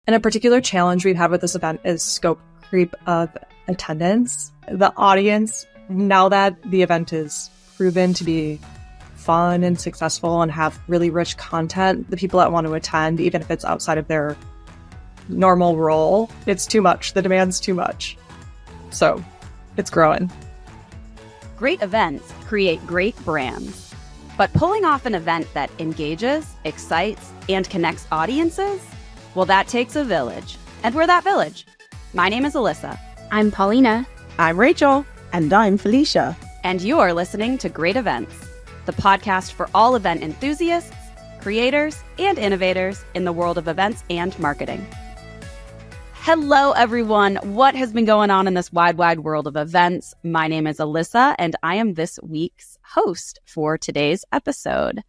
And a particular challenge we've had with this event is scope creep of attendance. The audience, now that the event is proven to be fun and successful and have really rich content, the people that want to attend, even if it's outside of their normal role, it's too much. The demand's too much. So it's growing. Great events create great brands. But pulling off an event that engages, excites, and connects audiences, well, that takes a village. And we're that village. My name is Alyssa. I'm Paulina. I'm Rachel. And I'm Felicia. And you're listening to Great Events, the podcast for all event enthusiasts, creators, and innovators in the world of events and marketing. Hello, everyone. What has been going on in this wide, wide world of events? My name is Alyssa, and I am this week's host for today's episode.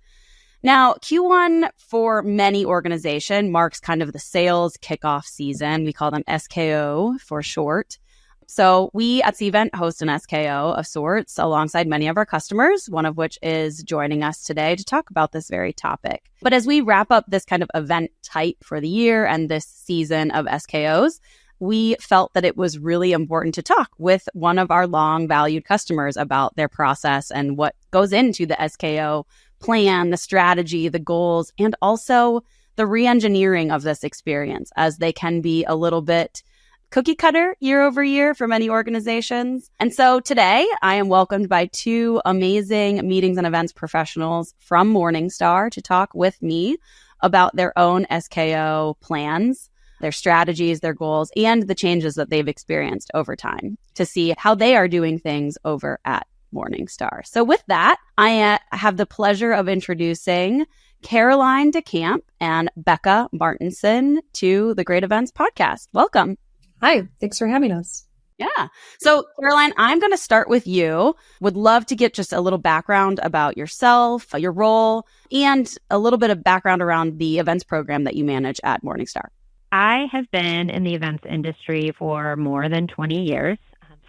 Now, Q1 for many organizations marks kind of the sales kickoff season. We call them SKO for short. So we at Cvent host an SKO of sorts alongside many of our customers, one of which is joining us today to talk about this very topic. But as we wrap up this kind of event type for the year and this season of SKOs, we felt that it was really important to talk with one of our long valued customers about their process and what goes into the SKO plan, the strategy, the goals, and also the re-engineering of this experience, as they can be a little bit cookie cutter year over year for many organizations. And so today I am welcomed by two amazing meetings and events professionals from Morningstar to talk with me about their own SKO plans, their strategies, their goals, and the changes that they've experienced over time to see how they are doing things over at Morningstar. So with that, I have the pleasure of introducing Caroline DeCamp and Becca Martinson to the Great Events podcast. Welcome. Hi, thanks for having us. Yeah. So Caroline, I'm going to start with you. Would love to get just a little background about yourself, your role, and a little bit of background around the events program that you manage at Morningstar. I have been in the events industry for more than 20 years,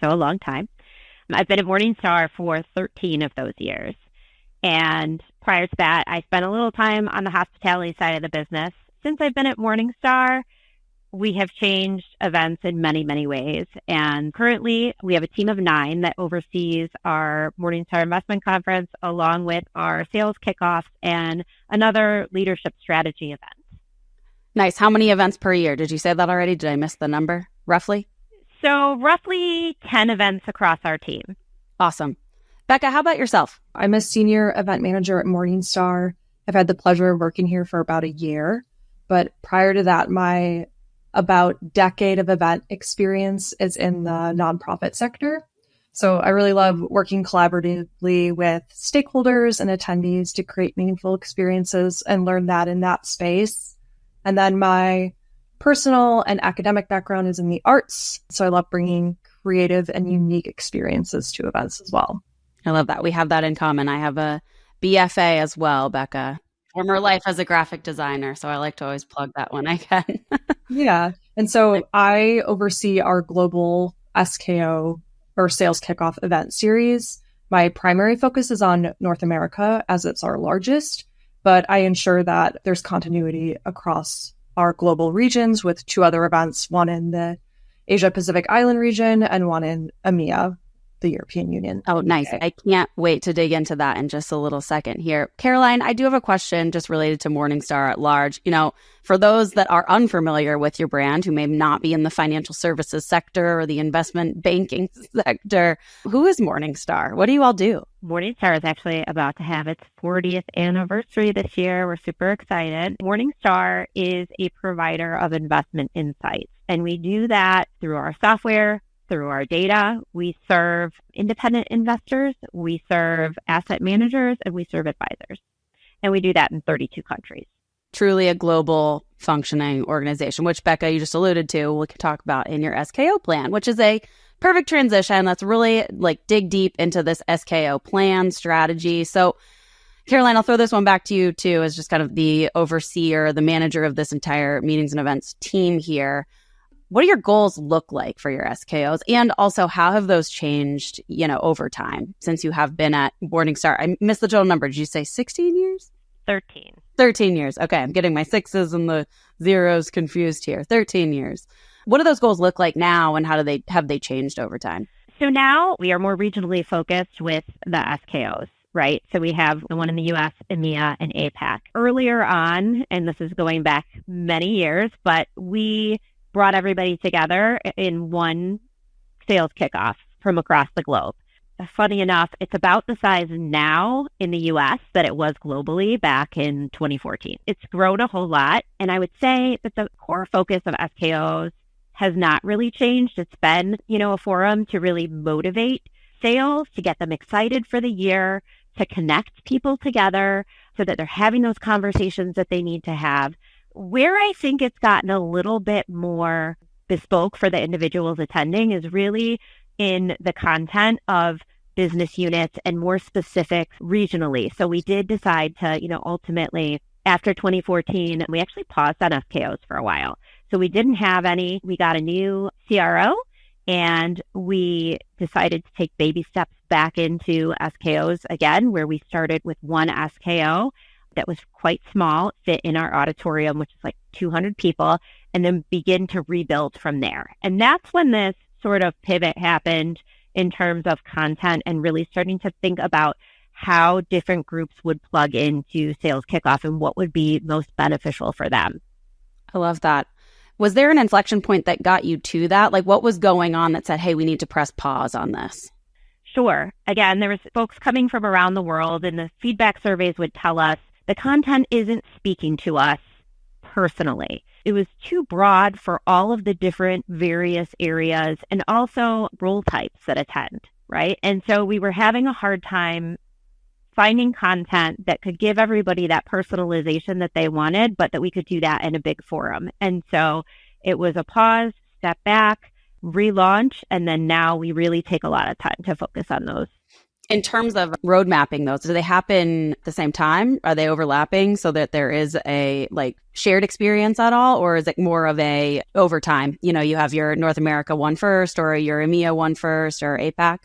so a long time. I've been at Morningstar for 13 of those years. And prior to that, I spent a little time on the hospitality side of the business. Since I've been at Morningstar, we have changed events in many, many ways. And currently, we have a team of 9 that oversees our Morningstar Investment Conference, along with our Sales Kickoffs and another leadership strategy event. Nice. How many events per year? Did you say that already? Did I miss the number, roughly? So roughly 10 events across our team. Awesome. Becca, how about yourself? I'm a senior event manager at Morningstar. I've had the pleasure of working here for about a year. But prior to that, my about decade of event experience is in the nonprofit sector. So I really love working collaboratively with stakeholders and attendees to create meaningful experiences and learn that in that space. And then my personal and academic background is in the arts. So I love bringing creative and unique experiences to events as well. I love that. We have that in common. I have a BFA as well, Becca. Former life as a graphic designer. So I like to always plug that when I can. Yeah. And so I oversee our global SKO or Sales Kickoff event series. My primary focus is on North America as it's our largest, but I ensure that there's continuity across our global regions with 2 other events, one in the Asia Pacific Island region and one in EMEA, the European Union. Oh, nice. Okay. I can't wait to dig into that in just a little second here. Caroline, I do have a question just related to Morningstar at large. You know, for those that are unfamiliar with your brand, who may not be in the financial services sector or the investment banking sector, who is Morningstar? What do you all do? Morningstar is actually about to have its 40th anniversary this year. We're super excited. Morningstar is a provider of investment insights, and we do that through our software, through our data. We serve independent investors, we serve asset managers, and we serve advisors. And we do that in 32 countries. Truly a global functioning organization, which Becca, you just alluded to, we could talk about in your SKO plan, which is a perfect transition. Let's really dig deep into this SKO plan strategy. So Caroline, I'll throw this one back to you too, as just kind of the overseer, the manager of this entire meetings and events team here. What do your goals look like for your SKOs? And also, how have those changed, over time since you have been at Morningstar? I missed the total number. Did you say 16 years? 13. 13 years. Okay, I'm getting my sixes and the zeros confused here. 13 years. What do those goals look like now, and how have they changed over time? So now we are more regionally focused with the SKOs, right? So we have the one in the US, EMEA, and APAC. Earlier on, and this is going back many years, but we brought everybody together in one sales kickoff from across the globe. Funny enough, it's about the size now in the US that it was globally back in 2014. It's grown a whole lot. And I would say that the core focus of SKOs has not really changed. It's been, a forum to really motivate sales, to get them excited for the year, to connect people together so that they're having those conversations that they need to have. Where I think it's gotten a little bit more bespoke for the individuals attending is really in the content of business units and more specific regionally. So we did decide to, ultimately, after 2014, we actually paused on SKOs for a while. So we didn't have any. We got a new CRO, and we decided to take baby steps back into SKOs again, where we started with one SKO that was quite small, fit in our auditorium, which is like 200 people, and then begin to rebuild from there. And that's when this sort of pivot happened in terms of content and really starting to think about how different groups would plug into Sales Kickoff and what would be most beneficial for them. I love that. Was there an inflection point that got you to that? Like, what was going on that said, hey, we need to press pause on this? Sure. Again, there was folks coming from around the world, and the feedback surveys would tell us the content isn't speaking to us personally. It was too broad for all of the different various areas and also role types that attend, right? And so we were having a hard time finding content that could give everybody that personalization that they wanted, but that we could do that in a big forum. And so it was a pause, step back, relaunch, and then now we really take a lot of time to focus on those. In terms of road mapping those, do they happen at the same time? Are they overlapping so that there is a shared experience at all? Or is it more of a over time? You have your North America one first, or your EMEA one first, or APAC.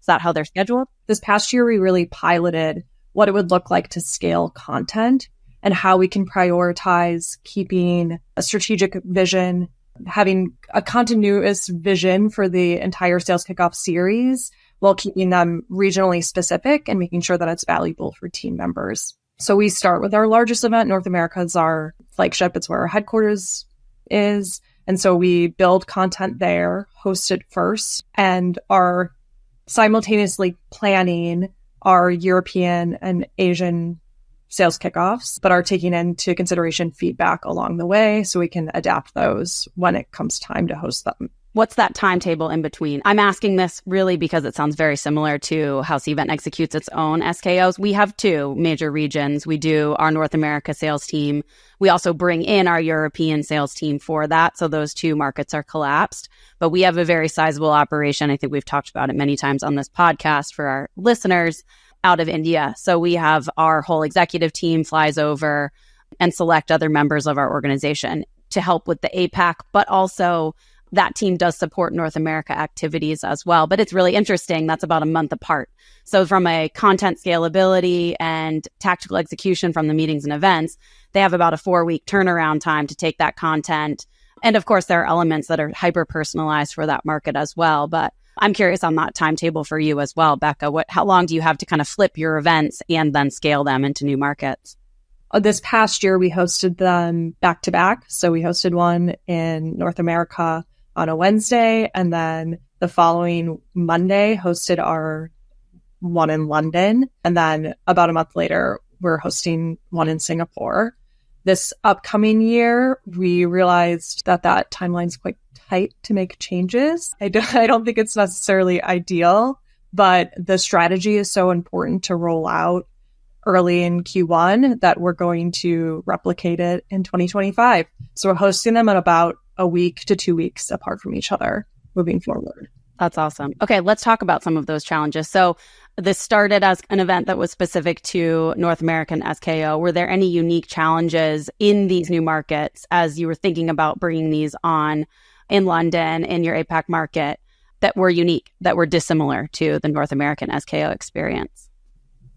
Is that how they're scheduled? This past year, we really piloted what it would look like to scale content and how we can prioritize keeping a strategic vision, having a continuous vision for the entire Sales Kickoff series, while keeping them regionally specific and making sure that it's valuable for team members. So we start with our largest event. North America is our flagship. It's where our headquarters is. And so we build content there, host it first, and are simultaneously planning our European and Asian sales kickoffs, but are taking into consideration feedback along the way so we can adapt those when it comes time to host them. What's that timetable in between? I'm asking this really because it sounds very similar to how Cvent executes its own SKOs. We have two major regions. We do our North America sales team. We also bring in our European sales team for that. So those two markets are collapsed. But we have a very sizable operation. I think we've talked about it many times on this podcast for our listeners out of India. So we have our whole executive team flies over and select other members of our organization to help with the APAC, but also that team does support North America activities as well. But it's really interesting. That's about a month apart. So from a content scalability and tactical execution from the meetings and events, they have about a 4-week turnaround time to take that content. And of course, there are elements that are hyper-personalized for that market as well. But I'm curious on that timetable for you as well, Becca. How long do you have to kind of flip your events and then scale them into new markets? This past year, we hosted them back to back. So we hosted one in North America on a Wednesday, and then the following Monday hosted our one in London. And then about a month later, we're hosting one in Singapore. This upcoming year, we realized that timeline's quite tight to make changes. I don't think it's necessarily ideal, but the strategy is so important to roll out early in Q1 that we're going to replicate it in 2025. So we're hosting them at about a week to 2 weeks apart from each other moving forward. That's awesome. Okay, let's talk about some of those challenges. So this started as an event that was specific to North American SKO. Were there any unique challenges in these new markets as you were thinking about bringing these on in London, in your APAC market, that were unique, that were dissimilar to the North American SKO experience?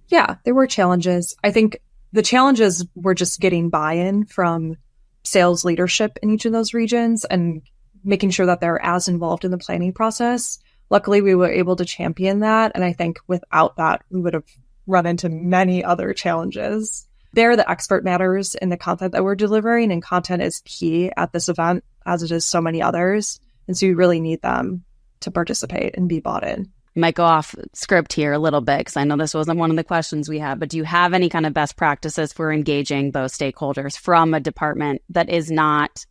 Yeah, there were challenges. I think The challenges were just getting buy-in from sales leadership in each of those regions and making sure that they're as involved in the planning process. Luckily, we were able to champion that. And I think without that, we would have run into many other challenges. There, the expert matters in the content that we're delivering, and content is key at this event, as it is so many others. And so you really need them to participate and be bought in. Might go off script here a little bit because I know this wasn't one of the questions we had, but do you have any kind of best practices for engaging those stakeholders from a department that is not,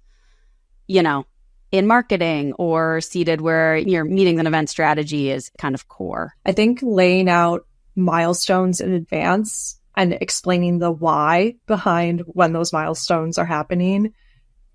in marketing or seated where your meetings and event strategy is kind of core? I think laying out milestones in advance and explaining the why behind when those milestones are happening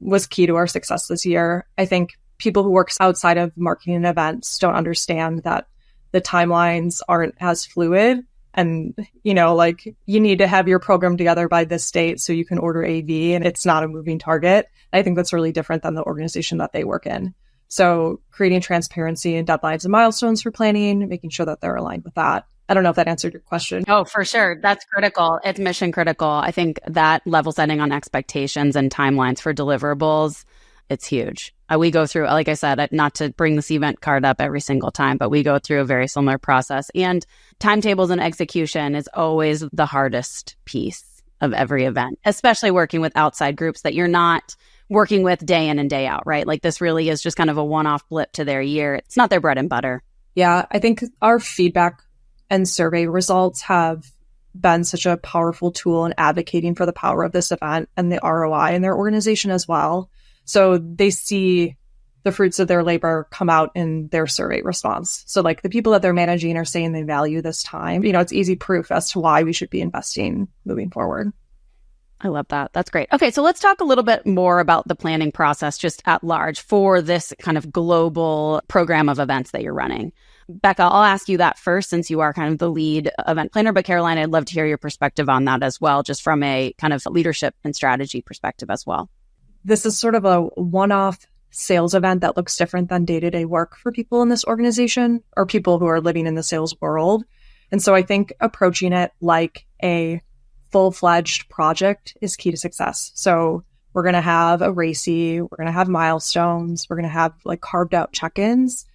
was key to our success this year. I think people who work outside of marketing and events don't understand that the timelines aren't as fluid. And, you need to have your program together by this date so you can order AV, and it's not a moving target. I think that's really different than the organization that they work in. So creating transparency and deadlines and milestones for planning, making sure that they're aligned with that. I don't know if that answered your question. Oh, for sure. That's critical. It's mission critical. I think that level setting on expectations and timelines for deliverables, it's huge. We go through, like I said, not to bring the Cvent card up every single time, but we go through a very similar process. And timetables and execution is always the hardest piece of every event, especially working with outside groups that you're not working with day in and day out, right? Like this really is just kind of a one-off blip to their year. It's not their bread and butter. Yeah, I think our feedback and survey results have been such a powerful tool in advocating for the power of this event and the ROI in their organization as well. So they see the fruits of their labor come out in their survey response. So the people that they're managing are saying they value this time. It's easy proof as to why we should be investing moving forward. I love that. That's great. Okay, so let's talk a little bit more about the planning process just at large for this kind of global program of events that you're running. Becca, I'll ask you that first since you are kind of the lead event planner, but Caroline, I'd love to hear your perspective on that as well, just from a kind of leadership and strategy perspective as well. This is sort of a one-off sales event that looks different than day-to-day work for people in this organization or people who are living in the sales world. And so I think approaching it like a full-fledged project is key to success. So we're going to have a RACI, we're going to have milestones, we're going to have carved out check-ins,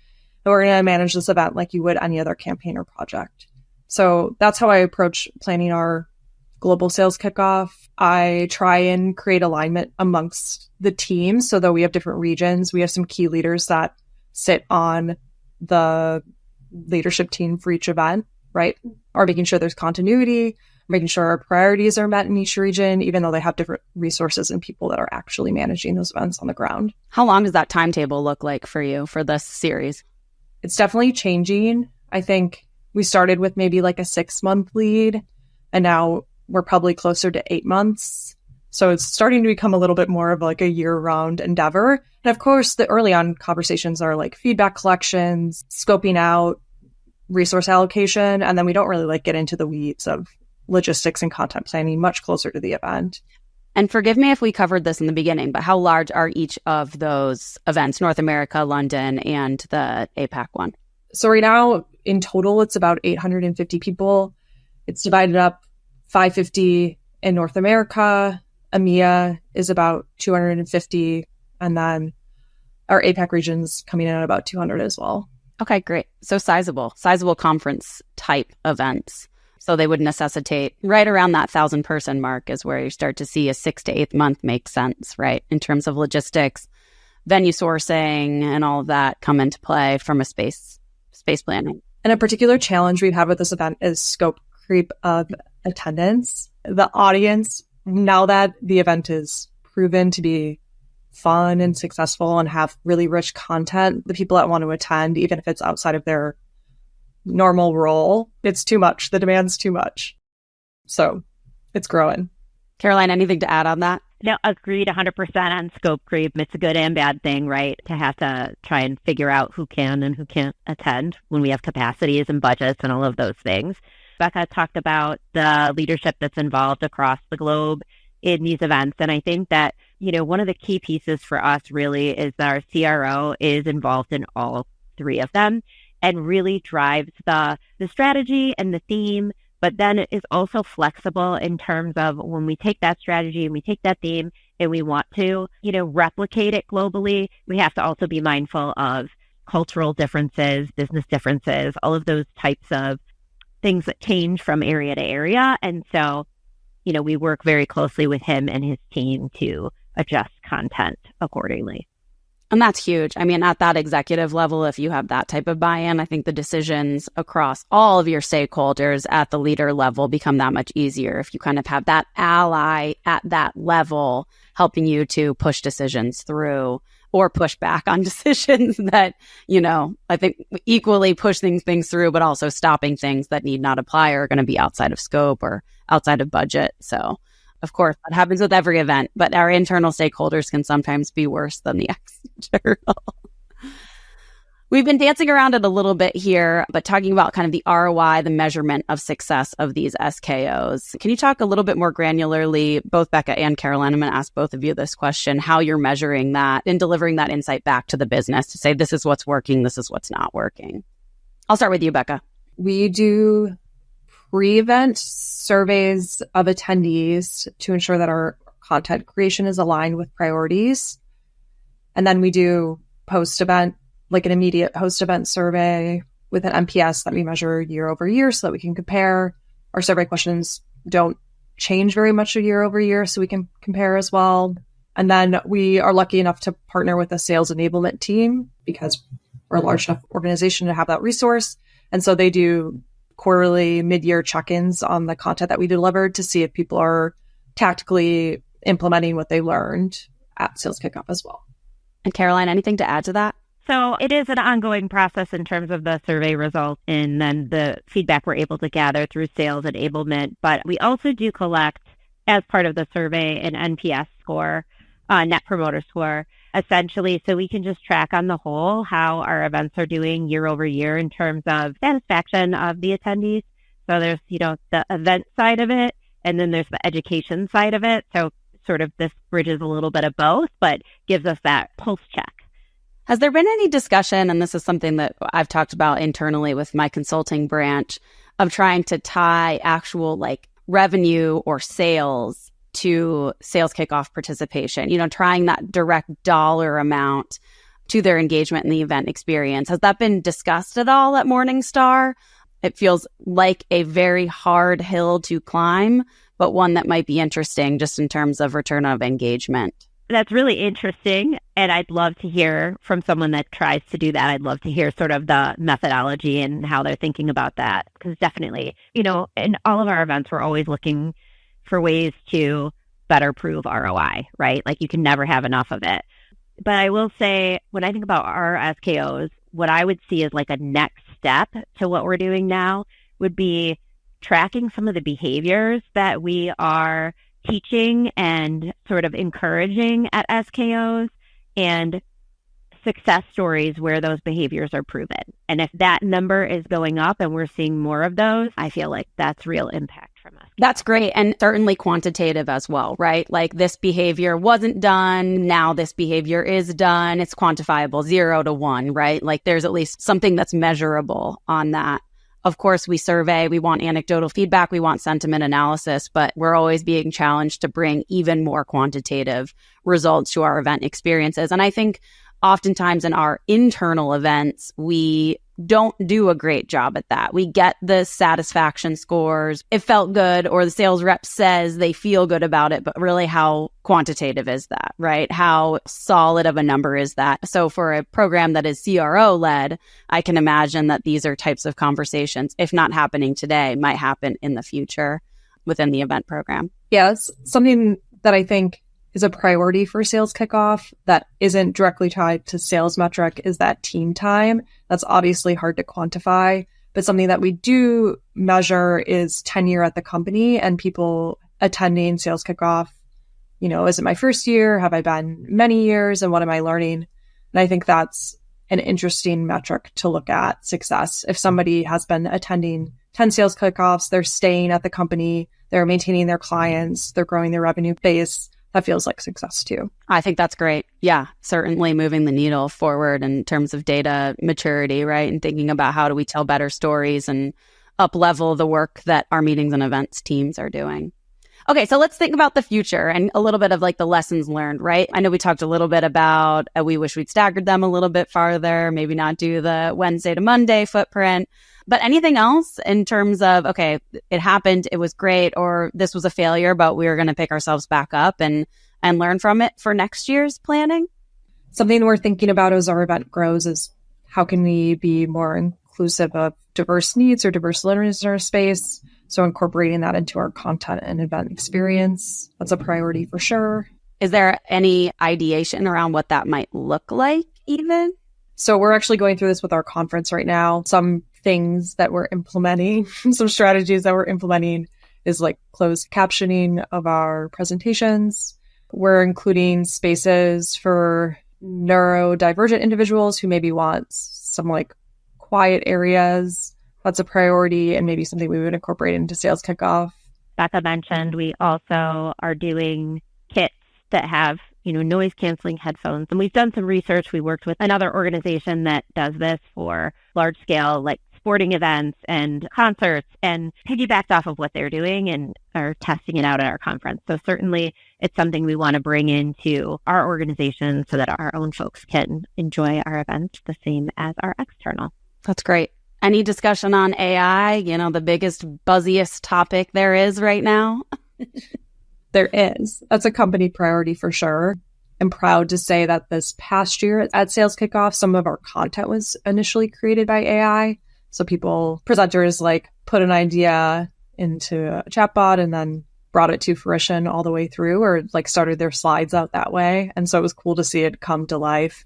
and we're going to manage this event like you would any other campaign or project. So that's how I approach planning our global sales kickoff. I try and create alignment amongst the teams so that we have different regions. We have some key leaders that sit on the leadership team for each event, right? Or making sure there's continuity, making sure our priorities are met in each region, even though they have different resources and people that are actually managing those events on the ground. How long does that timetable look like for you for this series? It's definitely changing. I think we started with maybe a 6-month lead, and now we're probably closer to 8 months. So it's starting to become a little bit more of a year-round endeavor. And of course, the early on conversations are feedback collections, scoping out, resource allocation, and then we don't really get into the weeds of logistics and content planning much closer to the event. And forgive me if we covered this in the beginning, but how large are each of those events, North America, London, and the APAC one? So right now, in total, it's about 850 people. It's divided up 550 in North America. EMEA is about 250. And then our APAC region's coming in at about 200 as well. Okay, great. So sizable conference type events. So they would necessitate right around that 1,000-person mark is where you start to see a 6 to 8 month make sense, right? In terms of logistics, venue sourcing, and all of that come into play from a space planning. And a particular challenge we've had with this event is scope creep of attendance. The audience, now that the event is proven to be fun and successful and have really rich content, the people that want to attend, even if it's outside of their normal role, it's too much. The demand's too much. So it's growing. Caroline, anything to add on that? No, agreed 100% on scope creep. It's a good and bad thing, right? To have to try and figure out who can and who can't attend when we have capacities and budgets and all of those things. Becca talked about the leadership that's involved across the globe in these events. And I think that, one of the key pieces for us really is that our CRO is involved in all three of them and really drives the strategy and the theme, but then it is also flexible in terms of when we take that strategy and we take that theme and we want to, replicate it globally, we have to also be mindful of cultural differences, business differences, all of those types of things that change from area to area. And so, we work very closely with him and his team to adjust content accordingly. And that's huge. I mean, at that executive level, if you have that type of buy-in, I think the decisions across all of your stakeholders at the leader level become that much easier if you kind of have that ally at that level helping you to push decisions through or push back on decisions that, I think equally pushing things through, but also stopping things that need not apply or are going to be outside of scope or outside of budget. So of course, that happens with every event, but our internal stakeholders can sometimes be worse than the external. We've been dancing around it a little bit here, but talking about kind of the ROI, the measurement of success of these SKOs. Can you talk a little bit more granularly, both Becca and Caroline, I'm going to ask both of you this question, how you're measuring that and delivering that insight back to the business to say, this is what's working, this is what's not working. I'll start with you, Becca. We do pre-event surveys of attendees to ensure that our content creation is aligned with priorities. And then we do post-event, like an immediate post-event survey with an NPS that we measure year over year so that we can compare. Our survey questions don't change very much year over year, so we can compare as well. And then we are lucky enough to partner with a sales enablement team because we're a large enough organization to have that resource. And so they do quarterly mid-year check-ins on the content that we delivered to see if people are tactically implementing what they learned at Sales Kickoff as well. And Caroline, anything to add to that? So it is an ongoing process in terms of the survey results and then the feedback we're able to gather through sales enablement. But we also do collect, as part of the survey, an NPS score, Net Promoter Score, essentially, so we can just track on the whole how our events are doing year over year in terms of satisfaction of the attendees. So there's, the event side of it, and then there's the education side of it. So sort of this bridges a little bit of both, but gives us that pulse check. Has there been any discussion, and this is something that I've talked about internally with my consulting branch, of trying to tie actual revenue or sales to Sales Kickoff participation, trying that direct dollar amount to their engagement in the event experience? Has that been discussed at all at Morningstar? It feels like a very hard hill to climb, but one that might be interesting just in terms of return of engagement. That's really interesting. And I'd love to hear from someone that tries to do that. I'd love to hear sort of the methodology and how they're thinking about that. Because definitely, in all of our events, we're always looking for ways to better prove ROI, right? Like you can never have enough of it. But I will say, when I think about our SKOs, what I would see as like a next step to what we're doing now would be tracking some of the behaviors that we are teaching and sort of encouraging at SKOs and success stories where those behaviors are proven. And if that number is going up and we're seeing more of those, I feel like that's real impact from us. That's great. And certainly quantitative as well, right? Like this behavior wasn't done. Now this behavior is done. It's quantifiable, 0 to 1, right? Like there's at least something that's measurable on that. Of course, we survey, we want anecdotal feedback, we want sentiment analysis, but we're always being challenged to bring even more quantitative results to our event experiences. And I think oftentimes in our internal events, we don't do a great job at that. We get the satisfaction scores. It felt good, or the sales rep says they feel good about it, but really how quantitative is that, right? How solid of a number is that? So for a program that is CRO led, I can imagine that these are types of conversations, if not happening today, might happen in the future within the event program. Yes, something that I think is a priority for Sales Kickoff that isn't directly tied to sales metric is that team time. That's obviously hard to quantify, but something that we do measure is tenure at the company and people attending Sales Kickoff. Is it my first year? Have I been many years? And what am I learning? And I think that's an interesting metric to look at success. If somebody has been attending 10 Sales Kickoffs, they're staying at the company, they're maintaining their clients, they're growing their revenue base, that feels like success too. I think that's great. Yeah, certainly moving the needle forward in terms of data maturity, right? And thinking about how do we tell better stories and up-level the work that our meetings and events teams are doing. Okay, so let's think about the future and a little bit of like the lessons learned, right? I know we talked a little bit about we wish we'd staggered them a little bit farther, maybe not do the Wednesday to Monday footprint. But anything else in terms of, okay, it happened, it was great, or this was a failure, but we are going to pick ourselves back up and learn from it for next year's planning? Something we're thinking about as our event grows is how can we be more inclusive of diverse needs or diverse learners in our space? So incorporating that into our content and event experience, that's a priority for sure. Is there any ideation around what that might look like even? So we're actually going through this with our conference right now. Some things that we're implementing, some strategies that we're implementing is like closed captioning of our presentations. We're including spaces for neurodivergent individuals who maybe want some like quiet areas. That's a priority and maybe something we would incorporate into Sales Kickoff. Becca mentioned we also are doing kits that have, noise canceling headphones. And we've done some research. We worked with another organization that does this for large scale, like sporting events and concerts, and piggybacked off of what they're doing and are testing it out at our conference. So certainly it's something we want to bring into our organization so that our own folks can enjoy our events the same as our external. That's great. Any discussion on AI, the biggest, buzziest topic there is right now? There is. That's a company priority for sure. I'm proud to say that this past year at Sales Kickoff, some of our content was initially created by AI. So presenters like put an idea into a chatbot and then brought it to fruition all the way through, or like started their slides out that way. And so it was cool to see it come to life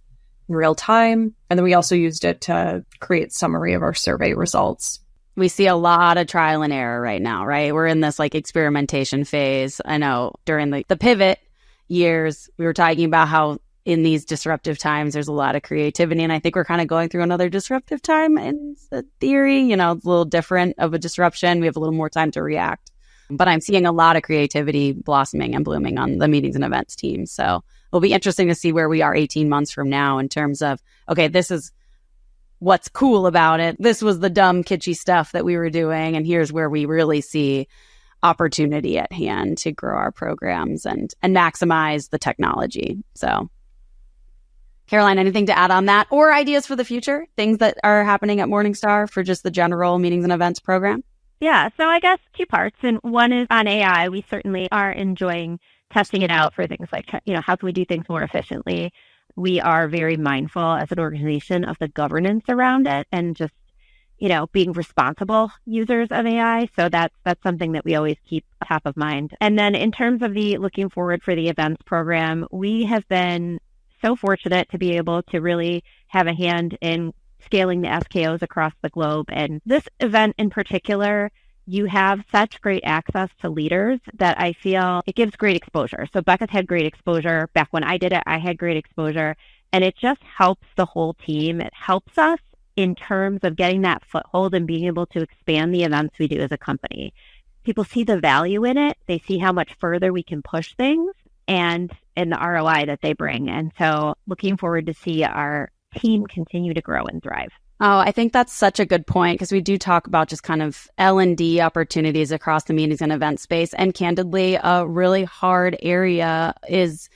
in real time. And then we also used it to create summary of our survey results. We see a lot of trial and error right now, right? We're in this like experimentation phase. I know during the pivot years, we were talking about how in these disruptive times, there's a lot of creativity. And I think we're kind of going through another disruptive time in the theory. It's a little different of a disruption. We have a little more time to react. But I'm seeing a lot of creativity blossoming and blooming on the meetings and events team. So it'll be interesting to see where we are 18 months from now in terms of, okay, this is what's cool about it. This was the dumb, kitschy stuff that we were doing. And here's where we really see opportunity at hand to grow our programs and maximize the technology. So Caroline, anything to add on that or ideas for the future? Things that are happening at Morningstar for just the general meetings and events program? Yeah, so I guess two parts. And one is on AI. We certainly are enjoying testing it out for things like, how can we do things more efficiently? We are very mindful as an organization of the governance around it and just, being responsible users of AI. So that's something that we always keep top of mind. And then in terms of the looking forward for the events program, we have been so fortunate to be able to really have a hand in scaling the SKOs across the globe. And this event in particular, you have such great access to leaders that I feel it gives great exposure. So Becca's had great exposure. Back when I did it, I had great exposure. And it just helps the whole team. It helps us in terms of getting that foothold and being able to expand the events we do as a company. People see the value in it. They see how much further we can push things and the ROI that they bring. And so looking forward to see our team continue to grow and thrive. Oh, I think that's such a good point because we do talk about just kind of L&D opportunities across the meetings and event space. And candidly, a really hard area is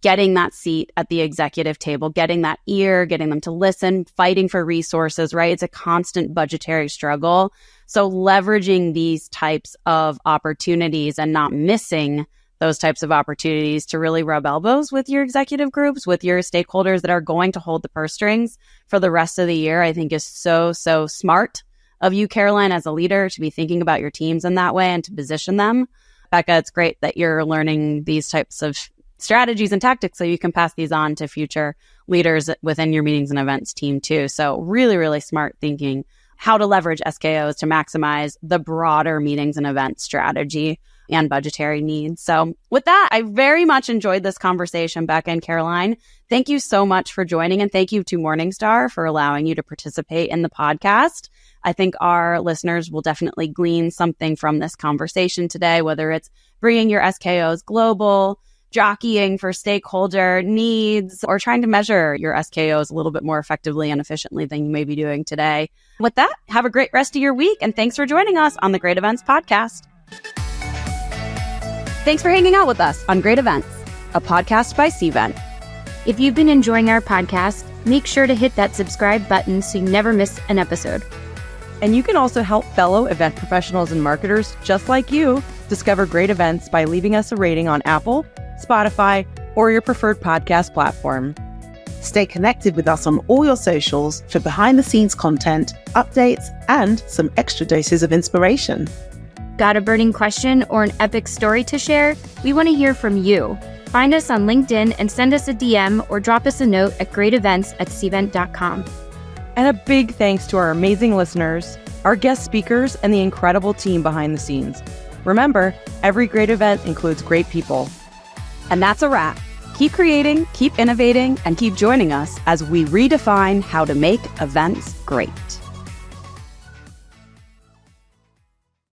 getting that seat at the executive table, getting that ear, getting them to listen, fighting for resources, right? It's a constant budgetary struggle. So leveraging these types of opportunities and not missing those types of opportunities to really rub elbows with your executive groups, with your stakeholders that are going to hold the purse strings for the rest of the year, I think is so, so smart of you, Caroline, as a leader, to be thinking about your teams in that way and to position them. Becca, it's great that you're learning these types of strategies and tactics so you can pass these on to future leaders within your meetings and events team too. So really, really smart thinking how to leverage SKOs to maximize the broader meetings and events strategy and budgetary needs. So with that, I very much enjoyed this conversation, Becca and Caroline. Thank you so much for joining, and thank you to Morningstar for allowing you to participate in the podcast. I think our listeners will definitely glean something from this conversation today, whether it's bringing your SKOs global, jockeying for stakeholder needs or trying to measure your SKOs a little bit more effectively and efficiently than you may be doing today. With that, have a great rest of your week, and thanks for joining us on the Great Events Podcast. Thanks for hanging out with us on Great Events, a podcast by Cvent. If you've been enjoying our podcast, make sure to hit that subscribe button so you never miss an episode. And you can also help fellow event professionals and marketers just like you discover great events by leaving us a rating on Apple, Spotify, or your preferred podcast platform. Stay connected with us on all your socials for behind-the-scenes content, updates, and some extra doses of inspiration. Got a burning question or an epic story to share? We want to hear from you. Find us on LinkedIn and send us a DM or drop us a note at greatevents@cvent.com. And a big thanks to our amazing listeners, our guest speakers, and the incredible team behind the scenes. Remember, every great event includes great people. And that's a wrap. Keep creating, keep innovating, and keep joining us as we redefine how to make events great.